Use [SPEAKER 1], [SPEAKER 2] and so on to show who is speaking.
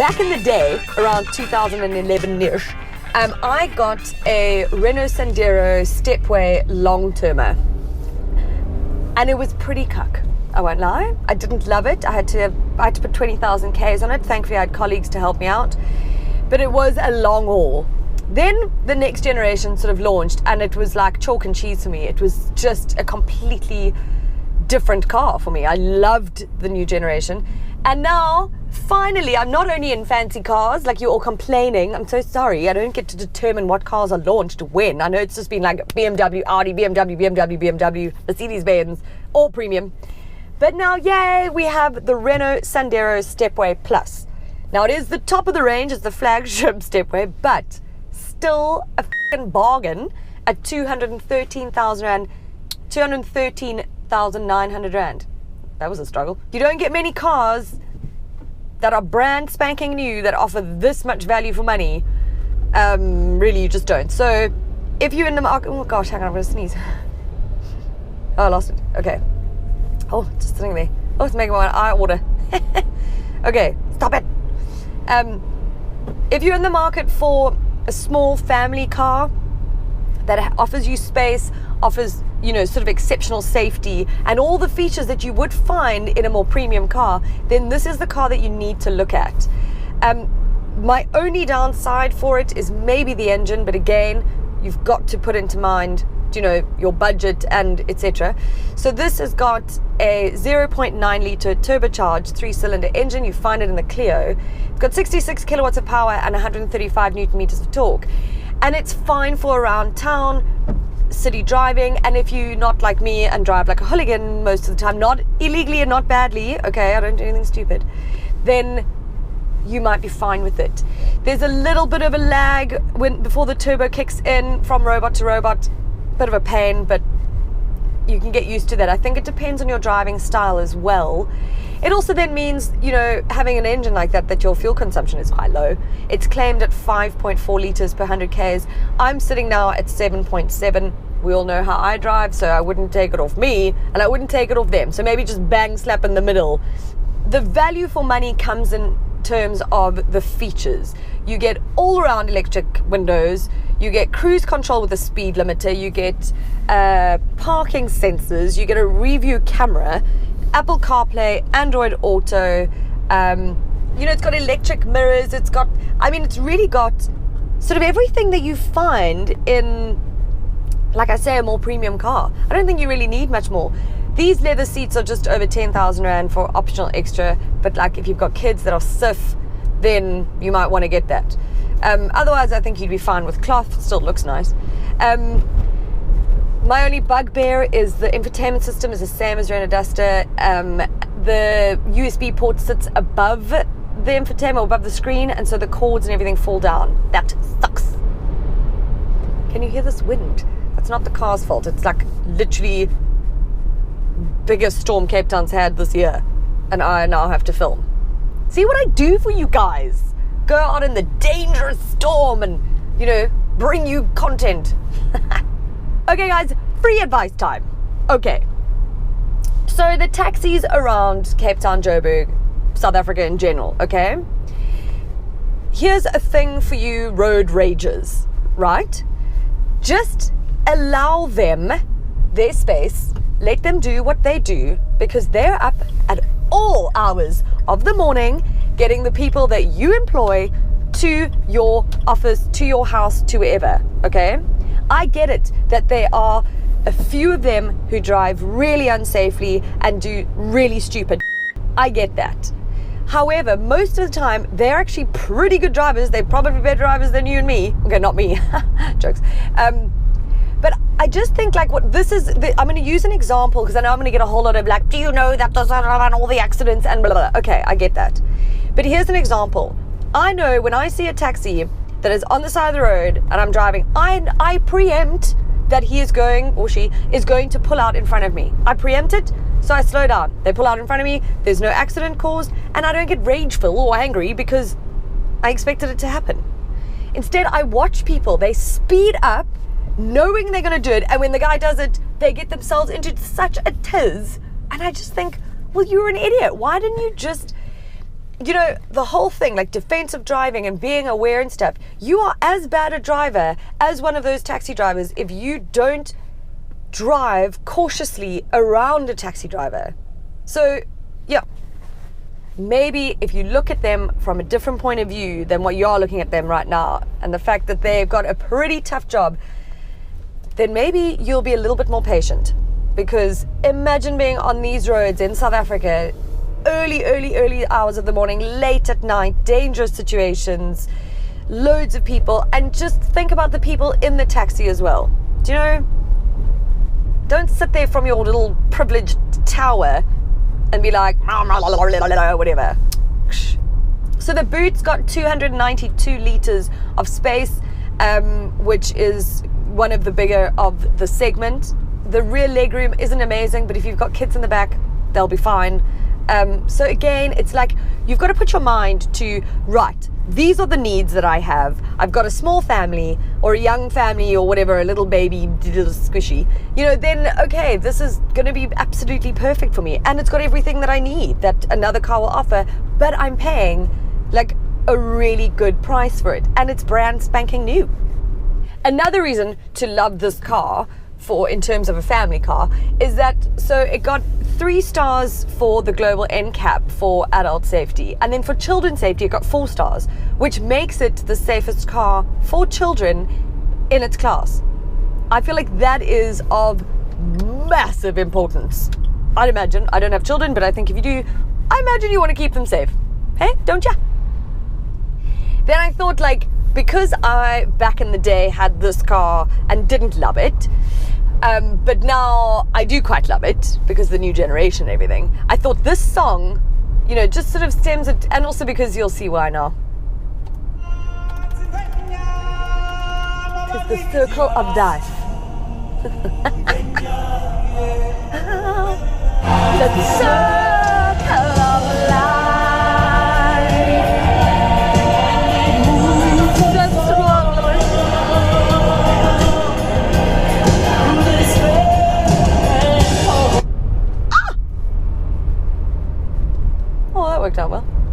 [SPEAKER 1] back in the day, around 2011-ish, I got a Renault Sandero Stepway long-termer. And it was pretty cuck, I won't lie. I didn't love it. I had to put 20,000 Ks on it. Thankfully, I had colleagues to help me out. But it was a long haul. Then the next generation sort of launched, and it was like chalk and cheese for me. It was just a completely different car for me. I loved the new generation. And now, finally, I'm not only in fancy cars, like you're all complaining. I'm so sorry. I don't get to determine what cars are launched when. I know it's just been like BMW, Audi, BMW, Mercedes-Benz, all premium. But now, yay, we have the Renault Sandero Stepway Plus. Now, it is the top of the range. It's the flagship Stepway, but still a f***ing bargain at 213,900 Rand. That was a struggle. You don't get many cars that are brand spanking new that offer this much value for money. Really, you just don't. So if you're in the market, oh gosh, hang on, I'm gonna sneeze. Oh, I lost it. Okay. Oh, it's just sitting there. Oh, it's making my eye water. Okay, stop it. If you're in the market for a small family car that offers you space, offers, you know, sort of exceptional safety and all the features that you would find in a more premium car, then this is the car that you need to look at. My only downside for it is maybe the engine, but again, you've got to put into mind, you know, your budget and etc. So this has got a 0.9 litre turbocharged 3-cylinder engine. You find it in the Clio. It's got 66 kilowatts of power and 135 newton meters of torque. And it's fine for around town, city driving, and if you're not like me and drive like a hooligan most of the time, not illegally and not badly, okay, I don't do anything stupid, then you might be fine with it. There's a little bit of a lag before the turbo kicks in from robot to robot. Bit of a pain, but you can get used to that. I think it depends on your driving style as well. It also then means, you know, having an engine like that your fuel consumption is quite low. It's claimed at 5.4 litres per 100 Ks. I'm sitting now at 7.7. We all know how I drive, so I wouldn't take it off me, and I wouldn't take it off them. So maybe just bang slap in the middle. The value for money comes in terms of the features. You get all-around electric windows, you get cruise control with a speed limiter, you get parking sensors, you get a review camera, Apple CarPlay, Android Auto, you know, it's got electric mirrors, it's really got sort of everything that you find in, like I say, a more premium car. I don't think you really need much more. These leather seats are just over 10,000 Rand for optional extra, but like if you've got kids that are stiff, then you might want to get that. Otherwise, I think you'd be fine with cloth. It still looks nice. My only bugbear is the infotainment system is the same as Renault Duster. The USB port sits above the infotainment, or above the screen, and so the cords and everything fall down. That sucks. Can you hear this wind? That's not the car's fault. It's like literally biggest storm Cape Town's had this year, and I now have to film. See what I do for you guys? Go out in the dangerous storm and, you know, bring you content. Okay guys, free advice time. Okay, so the taxis around Cape Town, Joburg, South Africa in general, okay? Here's a thing for you road ragers, right? Just allow them their space, let them do what they do, because they're up at all hours of the morning getting the people that you employ to your office, to your house, to wherever, okay? I get it that there are a few of them who drive really unsafely and do really stupid. I get that. However, most of the time, they're actually pretty good drivers. They're probably better drivers than you and me. Okay, not me. Jokes. But I just think like what this is, I'm going to use an example because I know I'm going to get a whole lot of like, do you know that does and all the accidents and blah, blah, blah. Okay, I get that. But here's an example. I know when I see a taxi that is on the side of the road and I'm driving, I preempt that he is going, or she is going to pull out in front of me. I preempt it, so I slow down. They pull out in front of me, there's no accident caused, and I don't get rageful or angry because I expected it to happen. Instead, I watch people, they speed up, knowing they're going to do it, and when the guy does it, they get themselves into such a tiz, and I just think, well, you're an idiot. Why didn't you just, you know, the whole thing, like defensive driving and being aware and stuff, you are as bad a driver as one of those taxi drivers if you don't drive cautiously around a taxi driver. So, yeah, maybe if you look at them from a different point of view than what you're looking at them right now, and the fact that they've got a pretty tough job, then maybe you'll be a little bit more patient. Because imagine being on these roads in South Africa, early hours of the morning, late at night, dangerous situations, loads of people, and just think about the people in the taxi as well. Do you know? Don't sit there from your little privileged tower and be like, whatever. So the boot's got 292 liters of space, which is one of the bigger of the segment. The rear legroom isn't amazing, but if you've got kids in the back, they'll be fine. So again, it's like you've got to put your mind to, right, these are the needs that I have. I've got a small family or a young family or whatever, a little baby, little squishy, you know, then okay, this is going to be absolutely perfect for me. And it's got everything that I need that another car will offer, but I'm paying like a really good price for it. And it's brand spanking new. Another reason to love this car in terms of a family car is that, so it got 3 stars for the global NCAP for adult safety, and then for children's safety it got 4 stars, which makes it the safest car for children in its class. I feel like that is of massive importance. I'd imagine, I don't have children, but I think if you do, I imagine you want to keep them safe. Hey, don't ya? Then I thought, like, because I back in the day had this car and didn't love it, but now I do quite love it because of the new generation and everything, I thought this song, you know, just sort of stems it, and also because you'll see why now. It's the circle of life. The circle